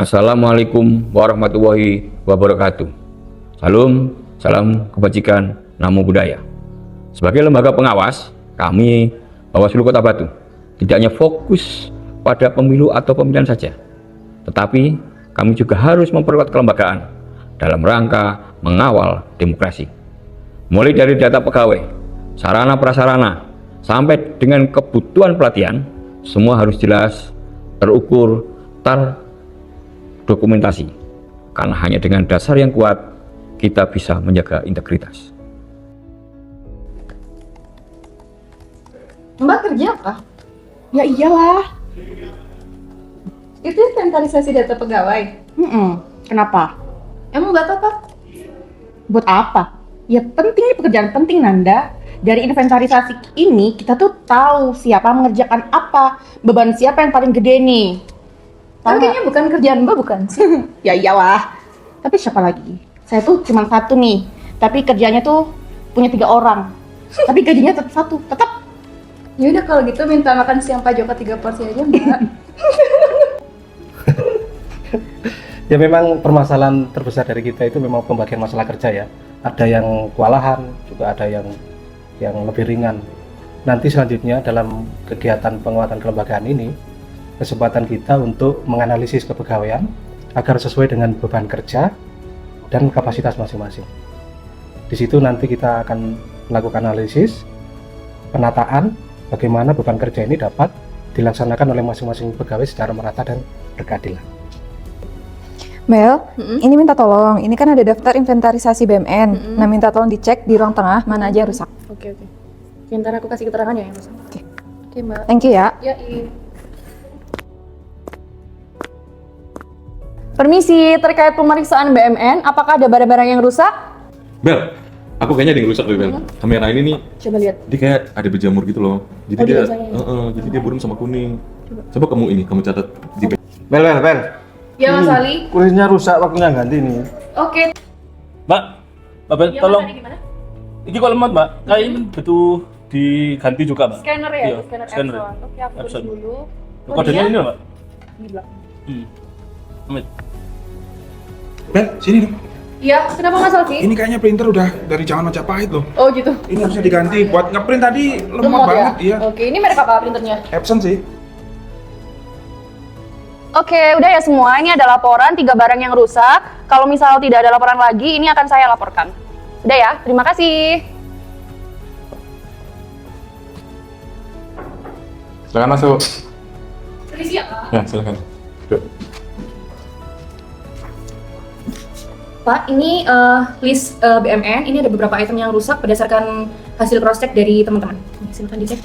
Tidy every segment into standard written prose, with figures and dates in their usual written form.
Assalamualaikum warahmatullahi wabarakatuh. Salam kebajikan, namo buddhaya. Sebagai lembaga pengawas, kami Bawaslu Kota Batu tidak hanya fokus pada pemilu atau pemilihan saja, tetapi kami juga harus memperkuat kelembagaan dalam rangka mengawal demokrasi. Mulai dari data pegawai, sarana prasarana, sampai dengan kebutuhan pelatihan, semua harus jelas, terukur, terdokumentasi. Karena hanya dengan dasar yang kuat, kita bisa menjaga integritas. Mbak kerja apa? Ya iyalah. Itu inventarisasi data pegawai. Kenapa? Emang buat apa? Buat apa? Ya penting, ini pekerjaan penting, Nanda. Dari inventarisasi ini kita tuh tahu siapa mengerjakan apa, beban siapa yang paling gede nih. Tapi kayaknya bukan kerjaan Mbak, bukan sih? Ya iyalah. Tapi siapa lagi? Saya tuh cuma satu nih, tapi kerjanya tuh punya 3 orang. Tapi gajinya tetap satu, tetap. Ya udah kalau gitu minta makan siang Pak Joko 3 porsi aja, Mbak. Ya memang permasalahan terbesar dari kita itu memang pembagian masalah kerja ya. Ada yang kewalahan, juga ada yang lebih ringan. Nanti selanjutnya dalam kegiatan penguatan kelembagaan ini, kesempatan kita untuk menganalisis kepegawaian agar sesuai dengan beban kerja dan kapasitas masing-masing. Di situ nanti kita akan melakukan analisis, penataan, bagaimana beban kerja ini dapat dilaksanakan oleh masing-masing pegawai secara merata dan berkeadilan. Mel, ini minta tolong. Ini kan ada daftar inventarisasi BMN. Nah, minta tolong dicek di ruang tengah mana aja yang rusak. Oke. Ntar aku kasih keterangan ya yang rusak. Oke, Mbak. Thank you ya. Ya, iya. Permisi, terkait pemeriksaan BMN, apakah ada barang-barang yang rusak? Bel, aku kayaknya ada yang rusak tuh Bel. Kamera ini nih, Coba lihat. dia kayak ada berjamur gitu loh. Jadi Oh, dia, dia jadi dia buram sama kuning. Coba kamu catat di. Bel. Ya, Mas Ali. Kulisnya rusak, waktunya ganti nih. Oke. Mbak, Bel, Ya, tolong. Mas Ali gimana? Ini kok lemot, Mbak. Kayak ini butuh diganti juga, Mbak. Scanner ya? Iya, Scanner scanner. Epson. Oke, aku tulis Epson. dulu. Kodenya ini loh, Mbak. Di belakang. Amit. Bel, sini dong. Iya, kenapa Mas Alfi? Ini kayaknya printer udah dari zaman Majapahit loh. Oh gitu. Ini harusnya diganti. Buat ngeprint tadi lemot banget, iya. Oke, ini merek apa printernya? Epson sih. Oke, udah ya semua. Ini ada laporan 3 barang yang rusak. Kalau misal tidak ada laporan lagi, ini akan saya laporkan. Udah ya, terima kasih. Silakan masuk. Permisi ya, Pak. Ya, silakan. Yuk. Pak, ini list BMN. Ini ada beberapa item yang rusak berdasarkan hasil cross check dari teman-teman. Silakan dicek.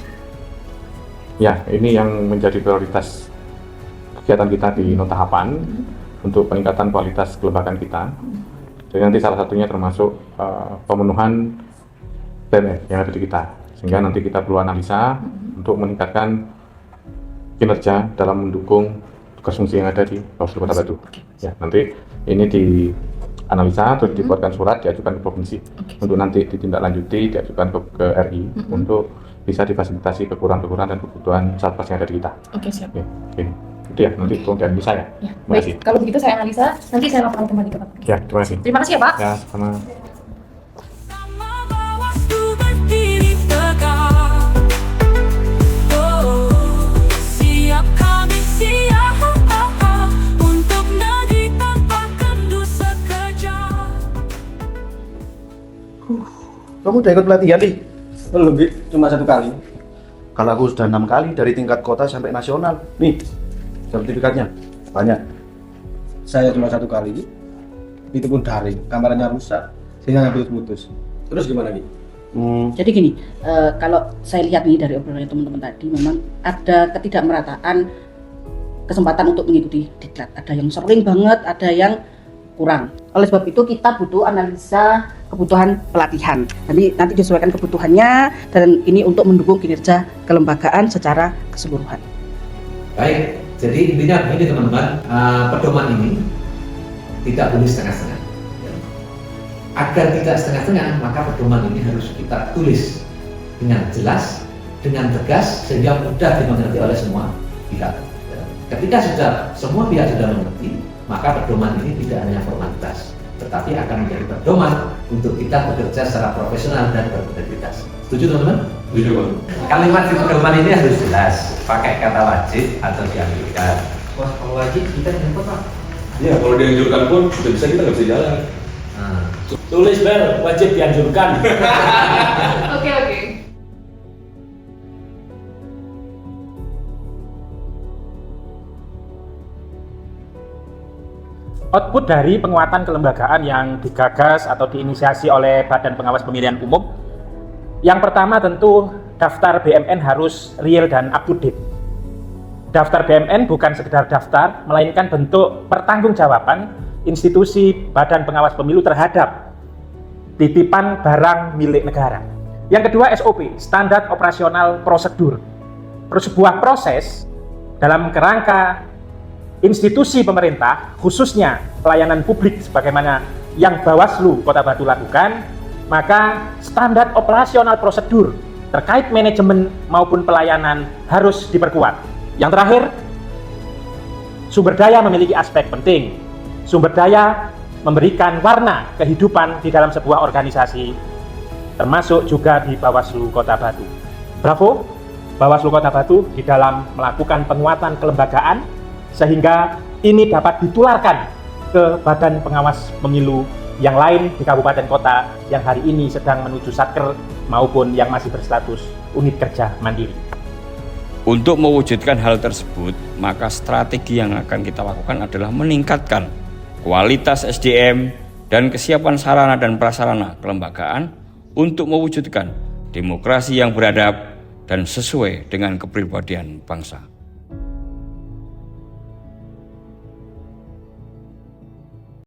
Ya, ini yang menjadi prioritas kegiatan kita di Notahapan untuk peningkatan kualitas kelembagaan kita. Jadi nanti salah satunya termasuk pemenuhan BMN yang ada di kita. Sehingga nanti kita perlu analisa untuk meningkatkan kinerja dalam mendukung tugas fungsi yang ada di Bawaslu Kota Batu. Ya, nanti ini dianalisa terus dibuatkan surat diajukan ke provinsi untuk nanti ditindaklanjuti diajukan ke RI untuk bisa difasilitasi kekurangan-kekurangan dan kebutuhan satgas yang ada di kita. Oke, siap. Oke. Itu ya, nanti tolong dianalisa ya. Ya, Terima kasih. baik. Kalau begitu saya analisa, nanti saya laporkan kembali ke Pak. Ya, terima kasih. Terima kasih ya, Pak. Ya, sama. Kamu udah ikut pelatihan nih? Belum, Bi. Cuma 1 kali. Kalau aku sudah 6 kali dari tingkat kota sampai nasional. Nih, sertifikatnya banyak. Saya cuma 1 kali, Bi. Itu pun daring. Kameranya rusak, sehingga nggak putus. Terus gimana, Bi? Jadi gini, kalau saya lihat nih dari obrolan teman-teman tadi, memang ada ketidakmerataan kesempatan untuk mengikuti diklat. Ada yang sering banget, ada yang kurang. Oleh sebab itu kita butuh analisa kebutuhan pelatihan. Nanti disesuaikan kebutuhannya dan ini untuk mendukung kinerja kelembagaan secara keseluruhan. Baik, jadi intinya begini teman-teman, pedoman ini tidak boleh setengah-setengah. Agar tidak setengah-setengah, maka pedoman ini harus kita tulis dengan jelas, dengan tegas, sehingga mudah dimengerti oleh semua pihak. Ketika sudah semua pihak sudah mengerti, maka pedoman ini tidak hanya formalitas, tetapi akan menjadi pedoman untuk kita bekerja secara profesional dan berintegritas. Setuju teman-teman? Setuju, Bang. Kalimat di pedoman ini harus jelas, pakai kata wajib atau dianjurkan. Wah, kalau wajib kita nyempet Pak. Iya, kalau dianjurkan pun sudah bisa kita nggak bisa jalan. Nah, Tulis Ber, wajib dianjurkan. Oke. Output dari penguatan kelembagaan yang digagas atau diinisiasi oleh Badan Pengawas Pemilihan Umum, yang pertama tentu daftar BMN harus real dan up to date. Daftar BMN bukan sekedar daftar, melainkan bentuk pertanggungjawaban institusi Badan Pengawas Pemilu terhadap titipan barang milik negara. Yang kedua SOP, standar operasional prosedur. Sebuah proses dalam kerangka institusi pemerintah, khususnya pelayanan publik sebagaimana yang Bawaslu Kota Batu lakukan, maka standar operasional prosedur terkait manajemen maupun pelayanan harus diperkuat. Yang terakhir, sumber daya memiliki aspek penting. Sumber daya memberikan warna kehidupan di dalam sebuah organisasi, termasuk juga di Bawaslu Kota Batu. Bravo, Bawaslu Kota Batu di dalam melakukan penguatan kelembagaan, sehingga ini dapat ditularkan ke Badan Pengawas Pemilu yang lain di kabupaten kota yang hari ini sedang menuju satker maupun yang masih berstatus unit kerja mandiri. Untuk mewujudkan hal tersebut, maka strategi yang akan kita lakukan adalah meningkatkan kualitas SDM dan kesiapan sarana dan prasarana kelembagaan untuk mewujudkan demokrasi yang beradab dan sesuai dengan kepribadian bangsa.